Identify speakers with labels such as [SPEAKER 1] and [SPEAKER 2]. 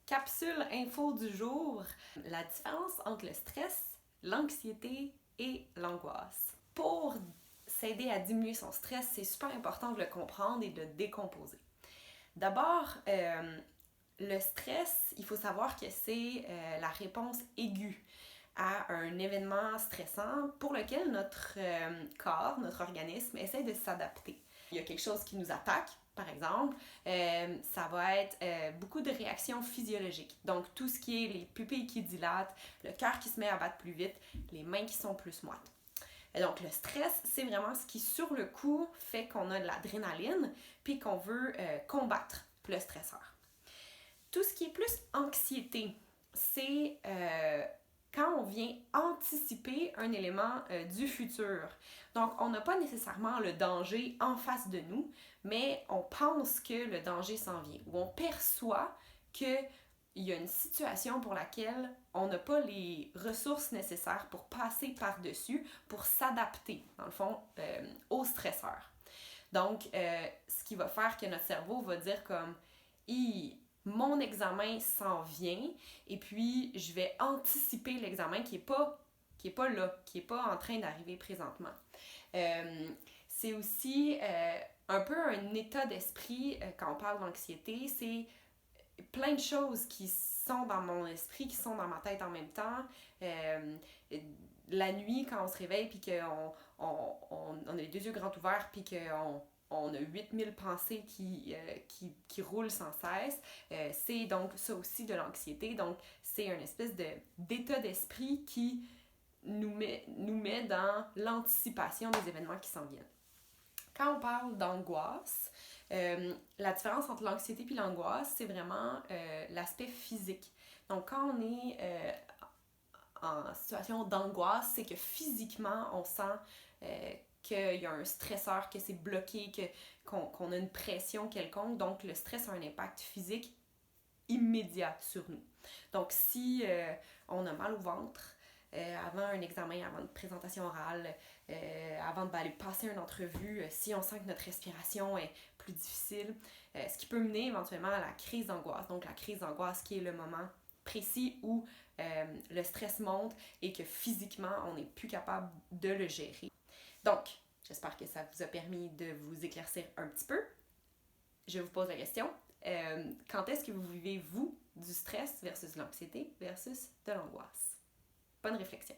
[SPEAKER 1] Capsule info du jour, la différence entre le stress, l'anxiété et l'angoisse. Pour s'aider à diminuer son stress, c'est super important de le comprendre et de le décomposer. D'abord, le stress, il faut savoir que c'est la réponse aiguë à un événement stressant pour lequel notre corps, notre organisme essaie de s'adapter. Il y a quelque chose qui nous attaque, par exemple, ça va être beaucoup de réactions physiologiques. Donc, tout ce qui est les pupilles qui dilatent, le cœur qui se met à battre plus vite, les mains qui sont plus moites. Et donc, le stress, c'est vraiment ce qui, sur le coup, fait qu'on a de l'adrénaline puis qu'on veut combattre le stresseur. Tout ce qui est plus anxiété, c'est quand on vient anticiper un élément du futur. Donc, on n'a pas nécessairement le danger en face de nous, mais on pense que le danger s'en vient, ou on perçoit qu'il y a une situation pour laquelle on n'a pas les ressources nécessaires pour passer par-dessus, pour s'adapter, dans le fond, au stresseur. Donc, ce qui va faire que notre cerveau va dire comme mon examen s'en vient et puis je vais anticiper l'examen qui est pas là, qui est pas en train d'arriver présentement. C'est aussi un peu un état d'esprit quand on parle d'anxiété, c'est plein de choses qui sont dans mon esprit, qui sont dans ma tête en même temps. La nuit, quand on se réveille puis qu'on a les deux yeux grands ouverts puis qu'on a 8000 pensées qui roulent sans cesse. C'est donc ça aussi de l'anxiété. Donc, c'est une espèce d'état d'esprit qui nous met dans l'anticipation des événements qui s'en viennent. Quand on parle d'angoisse, la différence entre l'anxiété et l'angoisse, c'est vraiment l'aspect physique. Donc, quand on est en situation d'angoisse, c'est que physiquement, on sent qu'il y a un stresseur, que c'est bloqué, qu'on a une pression quelconque. Donc, le stress a un impact physique immédiat sur nous. Donc, si on a mal au ventre, avant un examen, avant une présentation orale, avant d'aller passer une entrevue, si on sent que notre respiration est plus difficile, ce qui peut mener éventuellement à la crise d'angoisse. Donc, la crise d'angoisse qui est le moment précis où le stress monte et que physiquement, on n'est plus capable de le gérer. Donc, j'espère que ça vous a permis de vous éclaircir un petit peu. Je vous pose la question. Quand est-ce que vous vivez, vous, du stress versus l'anxiété versus de l'angoisse? Bonne réflexion.